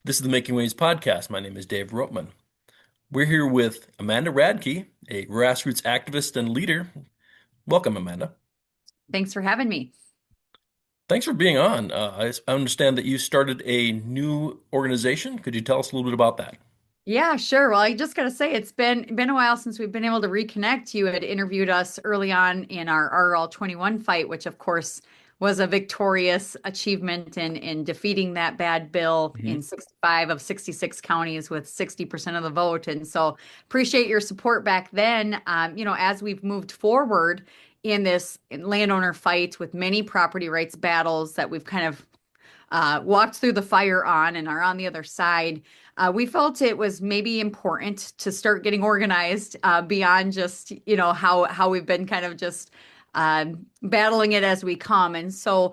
This is the Making Waves podcast. My name is Dave Roetman. We're here with Amanda Radke, a grassroots activist and leader. Welcome, Amanda. Thanks for having me. Thanks for being on. I understand that you started a new organization. Could you tell us a little bit about that? Yeah, sure. Well, I just gotta say it's been a while since we've been able to reconnect. You had interviewed us early on in our RL 21 fight, which of course was a victorious achievement in defeating that bad bill Mhm. in 65 of 66 counties with 60% of the vote. And so appreciate your support back then. As we've moved forward in this landowner fight with many property rights battles that we've kind of walked through the fire on and are on the other side, we felt it was maybe important to start getting organized beyond just, how we've been kind of just battling it as we come. And so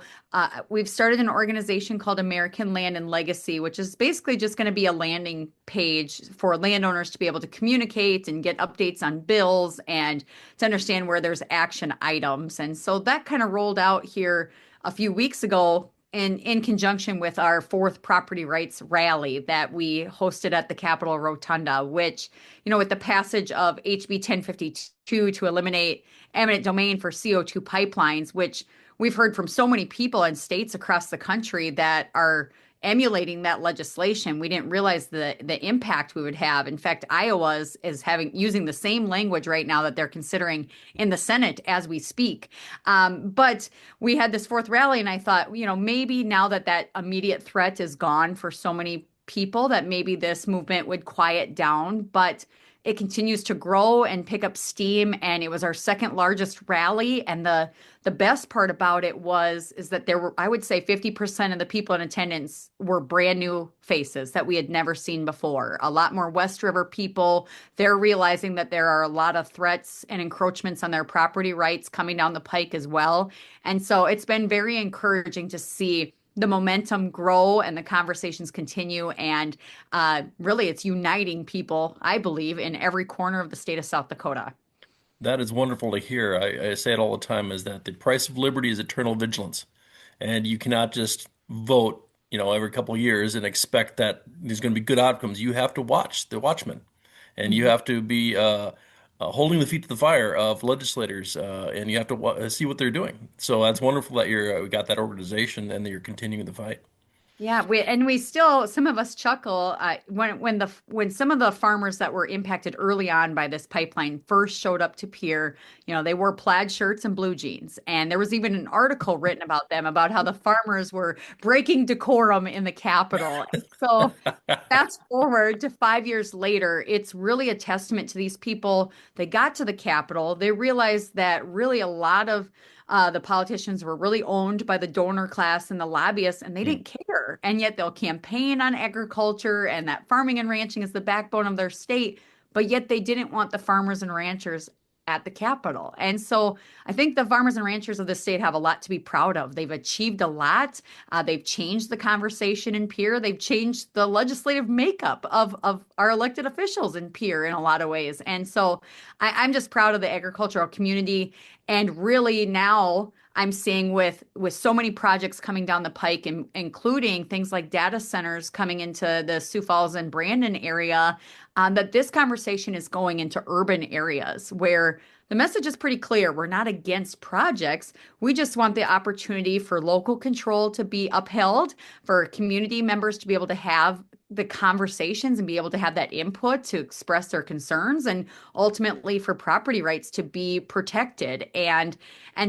we've started an organization called American Land and Legacy, which is basically just going to be a landing page for landowners to be able to communicate and get updates on bills and to understand where there's action items. And so that kind of rolled out here a few weeks ago in conjunction with our fourth property rights rally that we hosted at the Capitol Rotunda, which, with the passage of HB 1052 to eliminate eminent domain for CO2 pipelines, which we've heard from so many people in states across the country that are emulating that legislation. We didn't realize the impact we would have. In fact, Iowa's is having using the same language right now that they're considering in the Senate as we speak. But we had this fourth rally, and I thought, maybe now that that immediate threat is gone for so many people, that maybe this movement would quiet down. But it continues to grow and pick up steam, and it was our second largest rally. And the best part about it is that there were, I would say, 50% of the people in attendance were brand new faces that we had never seen before. A lot more West River people. They're realizing that there are a lot of threats and encroachments on their property rights coming down the pike as well. And so it's been very encouraging to see the momentum grow and the conversations continue. And really, it's uniting people, I believe, in every corner of the state of South Dakota. That is wonderful to hear. I say it all the time is that the price of liberty is eternal vigilance. And you cannot just vote, every couple of years and expect that there's going to be good outcomes. You have to watch the watchmen, and you Mhm. have to be holding the feet to the fire of legislators, and you have to see what they're doing. So that's wonderful that you're got that organization and that you're continuing the fight. Yeah, we still some of us chuckle when some of the farmers that were impacted early on by this pipeline first showed up to Pier. They wore plaid shirts and blue jeans, and there was even an article written about them about how the farmers were breaking decorum in the Capitol. And so fast forward to 5 years later, it's really a testament to these people. They got to the Capitol. They realized that really a lot of the politicians were really owned by the donor class and the lobbyists, and they Hmm. didn't care. And yet they'll campaign on agriculture and that farming and ranching is the backbone of their state. But yet they didn't want the farmers and ranchers at the Capitol. And so I think the farmers and ranchers of the state have a lot to be proud of. They've achieved a lot. They've changed the conversation in Pierre. They've changed the legislative makeup of our elected officials in Pierre in a lot of ways. And so I'm just proud of the agricultural community. And really now I'm seeing with so many projects coming down the pike, including things like data centers coming into the Sioux Falls and Brandon area, that this conversation is going into urban areas where the message is pretty clear. We're not against projects. We just want the opportunity for local control to be upheld, for community members to be able to have the conversations and be able to have that input to express their concerns, and ultimately for property rights to be protected. And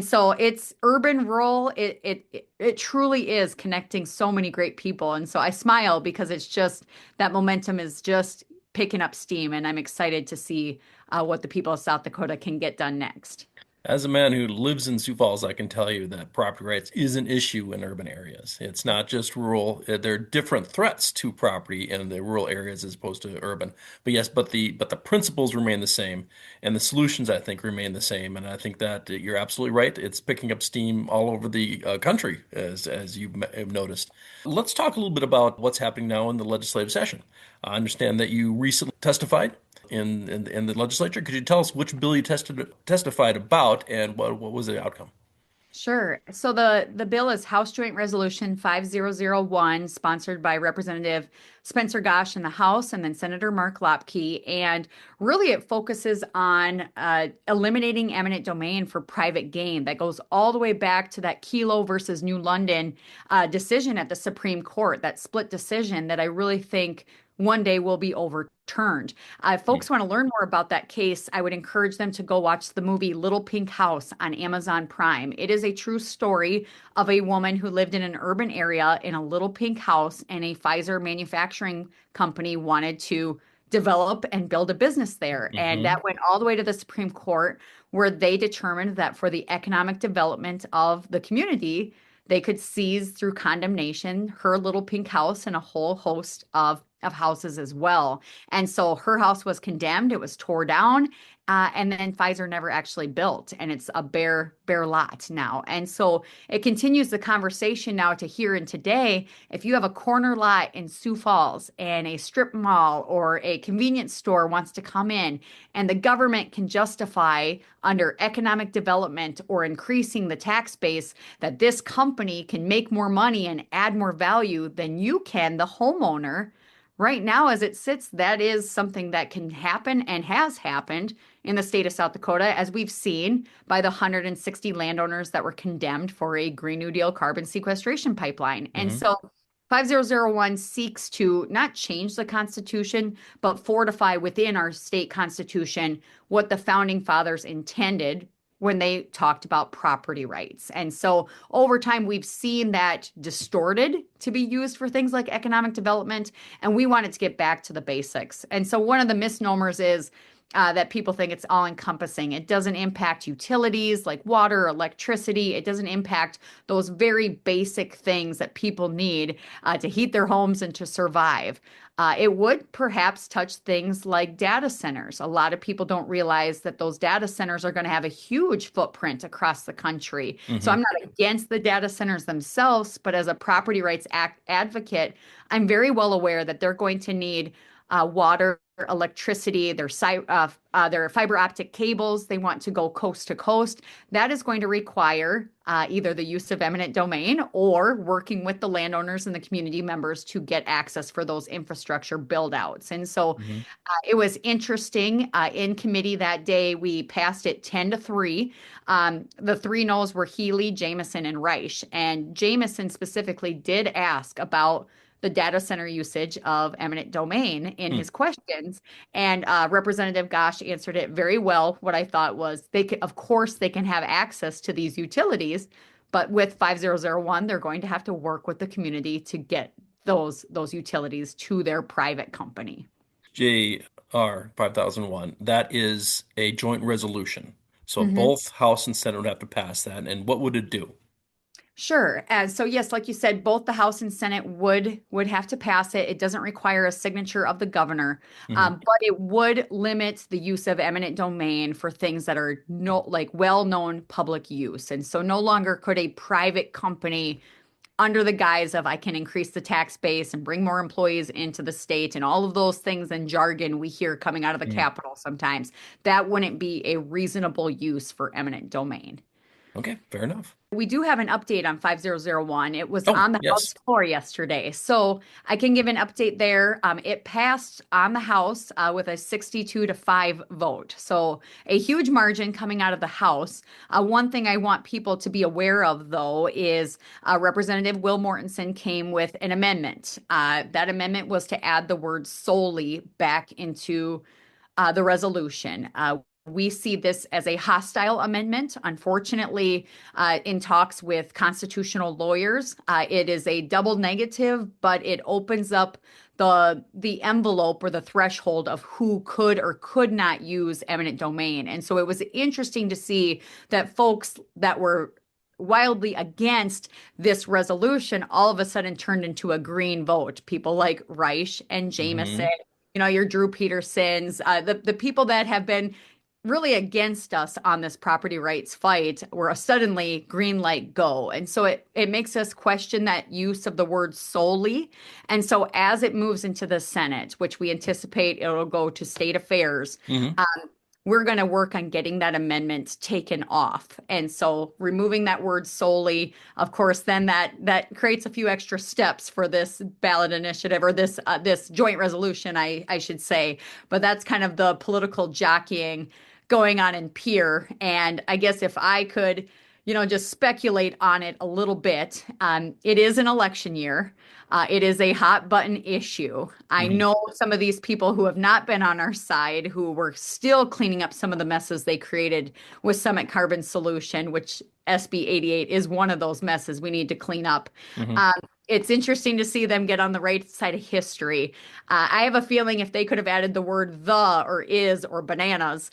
so it's urban rural. It truly is connecting so many great people. And so I smile because it's just that momentum is just picking up steam, and I'm excited to see what the people of South Dakota can get done next. As a man who lives in Sioux Falls, I can tell you that property rights is an issue in urban areas. It's not just rural. There are different threats to property in the rural areas as opposed to urban. But yes, but the principles remain the same, and the solutions I think remain the same. And I think that you're absolutely right. It's picking up steam all over the country, as you have noticed. Let's talk a little bit about what's happening now in the legislative session. I understand that you recently testified in the legislature. Could you tell us which bill you testified about and what was the outcome? Sure. So the bill is House Joint Resolution 5001, sponsored by Representative Spencer Gosch in the House and then Senator Mark Lapke. And really it focuses on eliminating eminent domain for private gain. That goes all the way back to that Kelo versus New London decision at the Supreme Court, that split decision that I really think one day will be overturned. If folks want to learn more about that case, I would encourage them to go watch the movie Little Pink House on Amazon Prime. It is a true story of a woman who lived in an urban area in a little pink house, and a Pfizer manufacturing company wanted to develop and build a business there. And Hmm. that went all the way to the Supreme Court, where they determined that for the economic development of the community, they could seize through condemnation her little pink house and a whole host of houses as well. And so her house was condemned, it was tore down, and then Pfizer never actually built, and it's a bare lot now. And so it continues the conversation now to here and today. If you have a corner lot in Sioux Falls and a strip mall or a convenience store wants to come in, and the government can justify under economic development or increasing the tax base that this company can make more money and add more value than you can, the homeowner. Right now, as it sits, that is something that can happen and has happened in the state of South Dakota, as we've seen by the 160 landowners that were condemned for a Green New Deal carbon sequestration pipeline. And Hmm. so 5001 seeks to not change the Constitution, but fortify within our state constitution what the founding fathers intended when they talked about property rights. And so over time, we've seen that distorted to be used for things like economic development, and we wanted to get back to the basics. And so one of the misnomers is that people think it's all encompassing. It doesn't impact utilities like water, electricity. It doesn't impact those very basic things that people need to heat their homes and to survive. It would perhaps touch things like data centers. A lot of people don't realize that those data centers are going to have a huge footprint across the country. So Hmm. I'm not against the data centers themselves, but as a property rights advocate, I'm very well aware that they're going to need water, electricity, their fiber optic cables. They want to go coast to coast. That is going to require either the use of eminent domain or working with the landowners and the community members to get access for those infrastructure build outs. And so Hmm. it was interesting. In committee that day, we passed it 10-3. The three no's were Healy, Jamison, and Reich. And Jamison specifically did ask about the data center usage of eminent domain in his questions. And Representative Gosch answered it very well. What I thought was they could, of course, they can have access to these utilities, but with 5001, they're going to have to work with the community to get those utilities to their private company. JR 5001, that is a joint resolution. So Mhm. both House and Senate would have to pass that. And what would it do? Sure. So yes, like you said, both the House and Senate would have to pass it. It doesn't require a signature of the governor, Hmm. but it would limit the use of eminent domain for things that are no like well-known public use. And so no longer could a private company, under the guise of I can increase the tax base and bring more employees into the state and all of those things and jargon we hear coming out of the Mm. Capitol sometimes, that wouldn't be a reasonable use for eminent domain. Okay, fair enough. We do have an update on 5001. It was Oh, on the House yes. floor yesterday. So I can give an update there. It passed on the House with a 62-5 vote. So a huge margin coming out of the House. One thing I want people to be aware of, though, is Representative Will Mortensen came with an amendment. That amendment was to add the word solely back into the resolution. We see this as a hostile amendment. Unfortunately, in talks with constitutional lawyers, it is a double negative, but it opens up the envelope or the threshold of who could or could not use eminent domain. And so it was interesting to see that folks that were wildly against this resolution all of a sudden turned into a green vote. People like Reich and Jameson, Hmm. your Drew Petersons, the people that have been really against us on this property rights fight were suddenly green light go. And so it makes us question that use of the word solely. And so as it moves into the Senate, which we anticipate it'll go to state affairs, Hmm. we're going to work on getting that amendment taken off. And so removing that word solely, of course, then that creates a few extra steps for this ballot initiative or this joint resolution, I should say. But that's kind of the political jockeying going on in Pierre. And I guess if I could, just speculate on it a little bit, it is an election year. It is a hot button issue. I Mhm. know some of these people who have not been on our side, who were still cleaning up some of the messes they created with Summit Carbon Solution, which SB 88 is one of those messes we need to clean up. Mhm. Um, it's interesting to see them get on the right side of history. I have a feeling if they could have added the word the or is or bananas,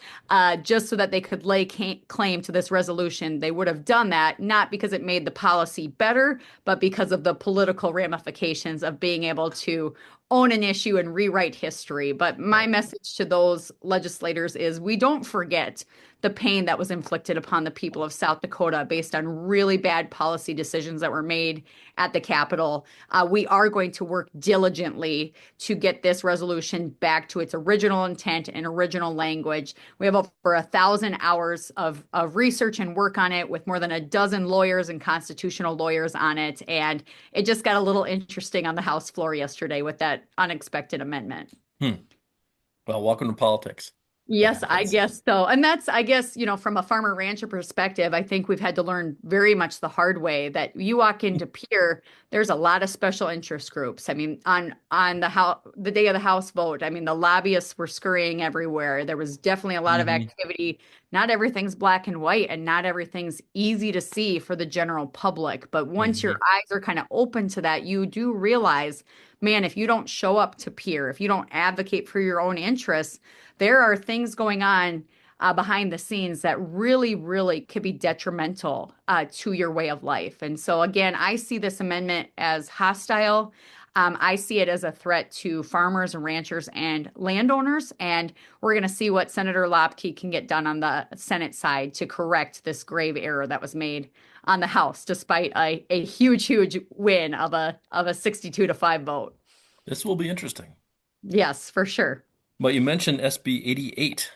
just so that they could lay claim to this resolution, they would have done that, not because it made the policy better, but because of the political ramifications of being able to own an issue and rewrite history. But my Right. message to those legislators is we don't forget the pain that was inflicted upon the people of South Dakota based on really bad policy decisions that were made at the Capitol. We are going to work diligently to get this resolution back to its original intent and original language. We have over 1,000 hours of research and work on it with more than a dozen lawyers and constitutional lawyers on it. And it just got a little interesting on the House floor yesterday with that unexpected amendment. Hmm. Well, welcome to politics. That Yes, I happens. guess so. And that's, I guess, from a farmer rancher perspective, I think we've had to learn very much the hard way that you walk into Pierre, there's a lot of special interest groups. I mean, on the day of the House vote, I mean, the lobbyists were scurrying everywhere. There was definitely a lot of Hmm. activity. Not everything's black and white, and not everything's easy to see for the general public. But once your Hmm. eyes are kind of open to that, you do realize, man, if you don't show up to Pierre, if you don't advocate for your own interests, there are things going on behind the scenes that really, really could be detrimental to your way of life. And so, again, I see this amendment as hostile. I see it as a threat to farmers and ranchers and landowners. And we're going to see what Senator Lapke can get done on the Senate side to correct this grave error that was made on the House, despite a huge, huge win of a 62-5 vote. This will be interesting. Yes, for sure. But you mentioned SB 88.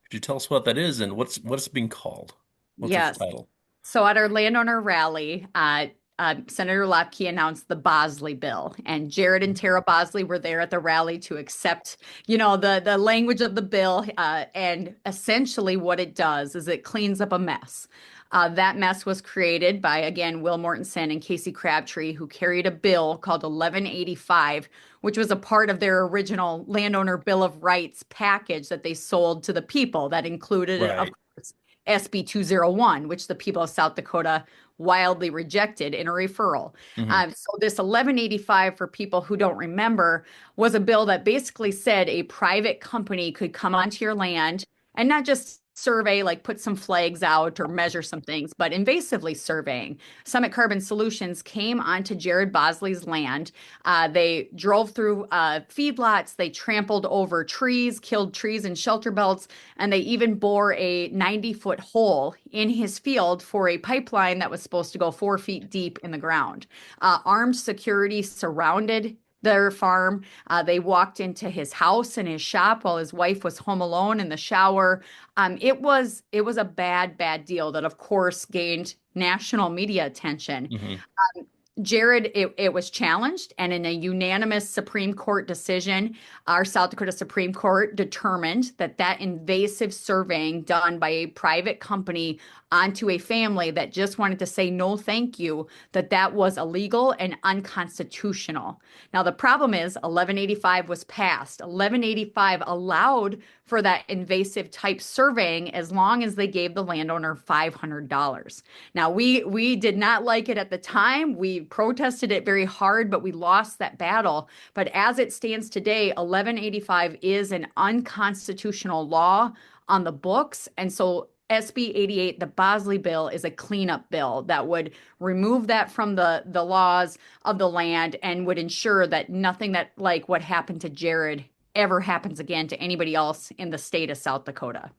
Could you tell us what that is and what's it being called? What's its Yes. title? So at our landowner rally, Senator Lapke announced the Bosley bill, and Jared and Tara Bosley were there at the rally to accept, the language of the bill. And essentially, what it does is it cleans up a mess. That mess was created by, again, Will Mortensen and Casey Crabtree, who carried a bill called 1185, which was a part of their original landowner Bill of Rights package that they sold to the people. That included, of Right. course, SB 201, which the people of South Dakota wildly rejected in a referral. Hmm. So this 1185, for people who don't remember, was a bill that basically said a private company could come onto your land and not just survey, like put some flags out or measure some things, but invasively surveying. Summit Carbon Solutions came onto Jared Bosley's land. They drove through feedlots. They trampled over trees, killed trees in shelter belts, and they even bore a 90-foot hole in his field for a pipeline that was supposed to go 4 feet deep in the ground. Armed security surrounded their farm. They walked into his house and his shop while his wife was home alone in the shower. It was a bad, bad deal that, of course, gained national media attention. Hmm. Jared, it was challenged, and in a unanimous Supreme Court decision, our South Dakota Supreme Court determined that invasive surveying done by a private company onto a family that just wanted to say no thank you, that was illegal and unconstitutional. Now, the problem is 1185 was passed. 1185 allowed for that invasive type surveying as long as they gave the landowner $500. Now, we did not like it at the time. We protested it very hard, but we lost that battle. But as it stands today, 1185 is an unconstitutional law on the books. And so SB 88, the Bosley bill, is a cleanup bill that would remove that from the laws of the land and would ensure that nothing that like what happened to Jared ever happens again to anybody else in the state of South Dakota.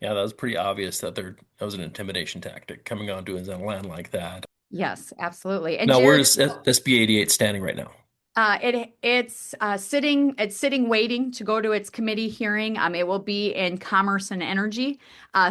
Yeah, that was pretty obvious that was an intimidation tactic coming onto his own land like that. Yes, absolutely. And Now, Jared, where's SB 88 standing right now? It's sitting waiting to go to its committee hearing. It will be in Commerce and Energy.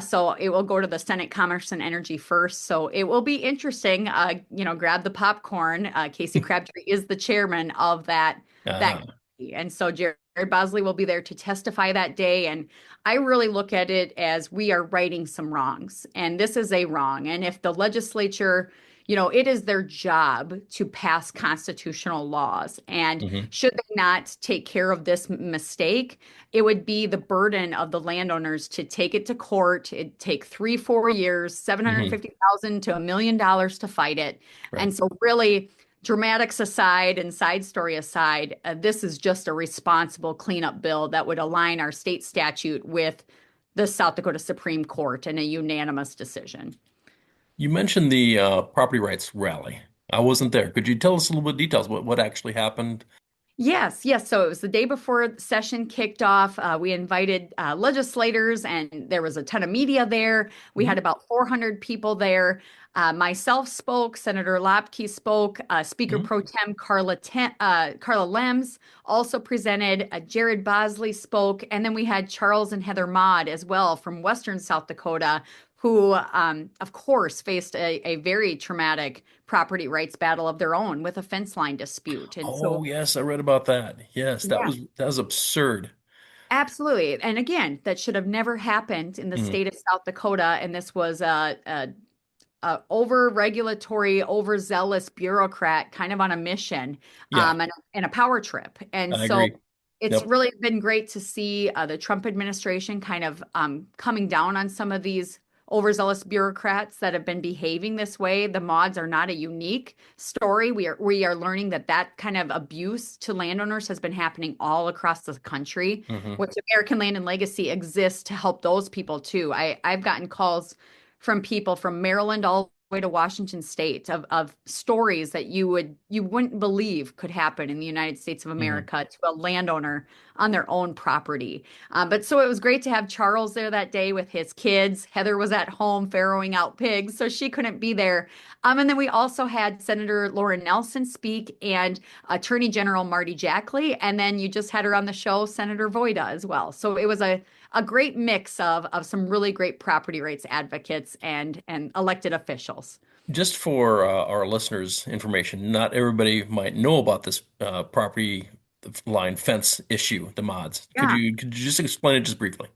So it will go to the Senate Commerce and Energy first. So it will be interesting. Grab the popcorn. Casey Crabtree is the chairman of that Uh, committee. And so Jared Bosley will be there to testify that day. And I really look at it as we are righting some wrongs. And this is a wrong. And if the legislature, it is their job to pass constitutional laws. And mhm, should they not take care of this mistake, it would be the burden of the landowners to take it to court. It'd take 3, 4 years, mhm, 750,000 to $1 million to fight it. right. And so really, dramatics aside and side story aside, this is just a responsible cleanup bill that would align our state statute with the South Dakota Supreme Court in a unanimous decision. You mentioned the property rights rally. I wasn't there. Could you tell us a little bit details what actually happened? Yes, yes. So it was the day before the session kicked off. We invited legislators, and there was a ton of media there. We Mhm, had about 400 people there. Myself spoke, Senator Lapke spoke, Speaker mhm, Pro Tem Carla Lems also presented, Jared Bosley spoke, and then we had Charles and Heather Maude as well from Western South Dakota, who, of course, faced a very traumatic property rights battle of their own with a fence line dispute. And Oh, so, yes, I read about that. Yes, that yeah, was absurd. absolutely. And again, that should have never happened in the Mhm, state of South Dakota. And this was a over-regulatory, overzealous bureaucrat kind of on a mission, yeah, and a power trip. And I so agree. it's Yep. really been great to see the Trump administration kind of coming down on some of these overzealous bureaucrats that have been behaving this way. The mods are not a unique story. We are learning that kind of abuse to landowners has been happening all across the country, Hmm. which American Land and Legacy exists to help those people too. I've gotten calls from people from Maryland all the way to Washington State of stories that you wouldn't believe could happen in the United States of Hmm. America to a landowner on their own property. But so it was great to have Charles there that day with his kids. Heather was at home farrowing out pigs, so she couldn't be there. And then we also had Senator Lauren Nelson speak and Attorney General Marty Jackley, and then you just had her on the show, Senator Voida as well. So it was a great mix of some really great property rights advocates and elected officials. Just for our listeners' information, not everybody might know about this property line fence issue, the mods. Yeah. Could you just explain it just briefly?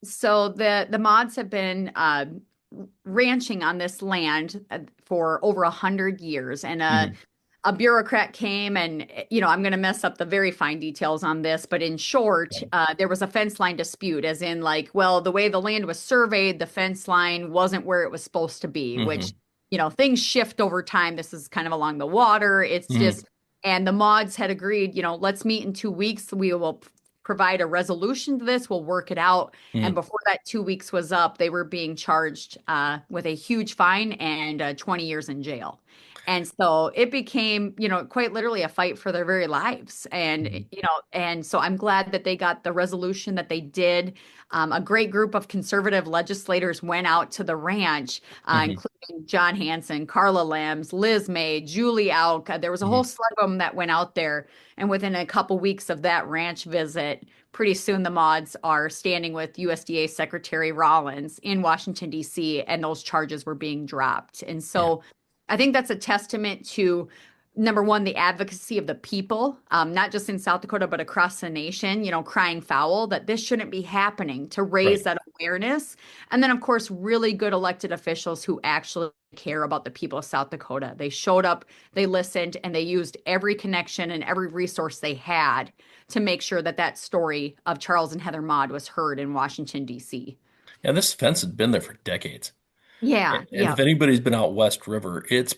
So the mods have been ranching on this land for over 100 years, and Hmm. a bureaucrat came and, I'm going to mess up the very fine details on this, but in short, Right. there was a fence line dispute, as in, like, well, the way the land was surveyed, the fence line wasn't where it was supposed to be, which, Hmm. things shift over time. This is kind of along the water. It's Hmm. just, and the mods had agreed, let's meet in 2 weeks. We will provide a resolution to this. We'll work it out. And Hmm. before that 2 weeks was up, they were being charged with a huge fine and 20 years in jail. And so it became, quite literally a fight for their very lives. Hmm. And so I'm glad that they got the resolution that they did. A great group of conservative legislators went out to the ranch, Hmm. including John Hanson, Carla Lambs, Liz May, Julie Auk. There was a whole Hmm. slug of them that went out there. And within a couple weeks of that ranch visit, pretty soon the mods are standing with USDA Secretary Rollins in Washington, D.C., and those charges were being dropped. And Yeah. so I think that's a testament to, number one, the advocacy of the people, not just in South Dakota, but across the nation, crying foul that this shouldn't be happening, to raise Right. that awareness. And then, of course, really good elected officials who actually care about the people of South Dakota. They showed up, they listened, and they used every connection and every resource they had to make sure that that story of Charles and Heather Maude was heard in Washington, D.C. Yeah, this fence has been there for decades. Yeah, And yeah, if anybody's been out West River, it's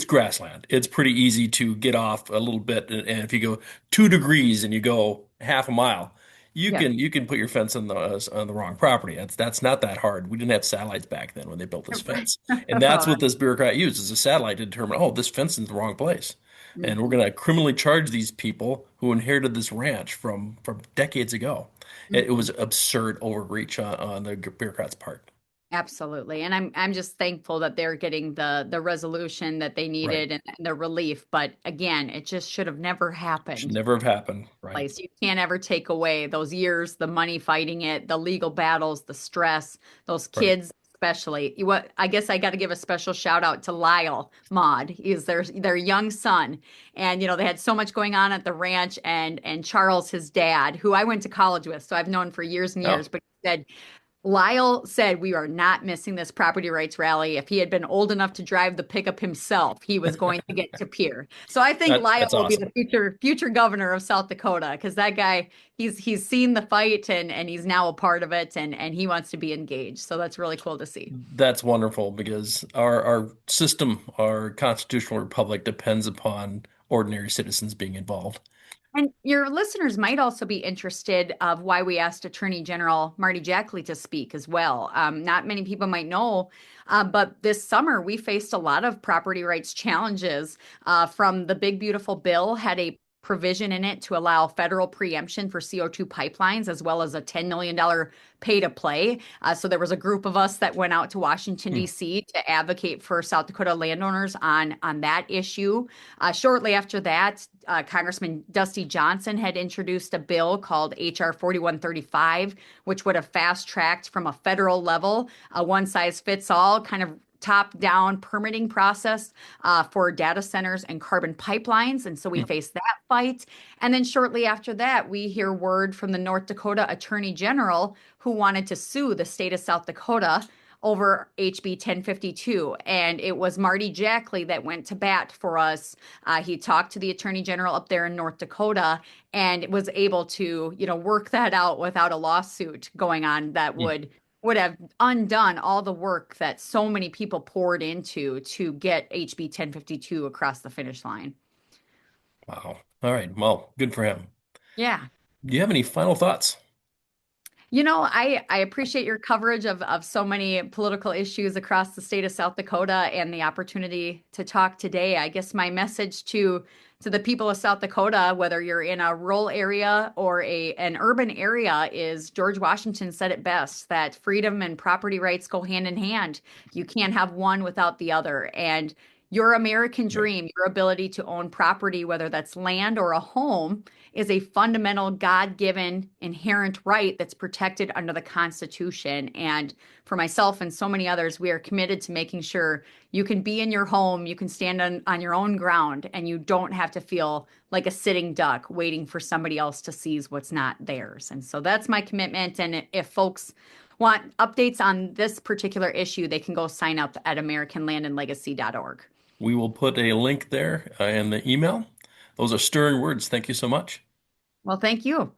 grassland. It's pretty easy to get off a little bit. And if you go 2 degrees and you go half a mile, yeah. you can put your fence on the wrong property. That's not that hard. We didn't have satellites back then when they built this fence. And that's what this bureaucrat used as a satellite to determine, oh, this fence is in the wrong place. And we're Mhm, going to criminally charge these people who inherited this ranch from decades ago. It was mhm. absurd overreach on the bureaucrat's part. Absolutely. And I'm just thankful that they're getting the resolution that they Right. needed and the relief. But again, it just should have never Should happened. never have happened. Right. Place. You can't ever take away those years, the money fighting it, the legal battles, the stress, those Right. kids especially. What I guess I got to give a special shout out to Lyle Maude. He's their young son. And they had so much going on at the ranch and Charles, his dad, who I went to college with, so I've known for years and Oh, years, but he said Lyle said we are not missing this property rights rally. If he had been old enough to drive the pickup himself, he was going to get to Pierre. So I think Lyle that's will be awesome. the future governor of South Dakota because that guy he's seen the fight and he's now a part of it and he wants to be engaged. So that's really cool to see. That's wonderful because our system, our constitutional republic depends upon ordinary citizens being involved. And your listeners might also be interested of why we asked Attorney General Marty Jackley to speak as well. Not many people might know, but this summer we faced a lot of property rights challenges from the Big Beautiful Bill had a provision in it to allow federal preemption for CO2 pipelines, as well as a $10 million pay to play. So there was a group of us that went out to Washington, Hmm. D.C. to advocate for South Dakota landowners on that issue. Shortly after that, Congressman Dusty Johnson had introduced a bill called H.R. 4135, which would have fast tracked from a federal level, a one size fits all kind of top down permitting process for data centers and carbon pipelines. And so we Hmm. faced that fight. And then shortly after that, we hear word from the North Dakota Attorney General who wanted to sue the state of South Dakota over HB 1052. And it was Marty Jackley that went to bat for us. He talked to the Attorney General up there in North Dakota and was able to, work that out without a lawsuit going on that Hmm. would have undone all the work that so many people poured into to get HB 1052 across the finish line. Wow. All right. Well, good for him. Yeah. Do you have any final thoughts? I appreciate your coverage of so many political issues across the state of South Dakota and the opportunity to talk today. I guess my message to the people of South Dakota, whether you're in a rural area or an urban area, is George Washington said it best that freedom and property rights go hand in hand. You can't have one without the other. And your American Right. dream, your ability to own property, whether that's land or a home, is a fundamental God-given inherent right that's protected under the Constitution. And for myself and so many others, we are committed to making sure you can be in your home, you can stand on your own ground, and you don't have to feel like a sitting duck waiting for somebody else to seize what's not theirs. And so that's my commitment. And if folks want updates on this particular issue, they can go sign up at AmericanLandandLegacy.org. We will put a link there in the email. Those are stirring words. Thank you so much. Well, thank you.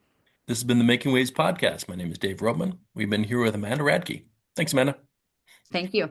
This has been the Making Waves podcast. My name is Dave Roetman. We've been here with Amanda Radke. Thanks, Amanda. Thank you.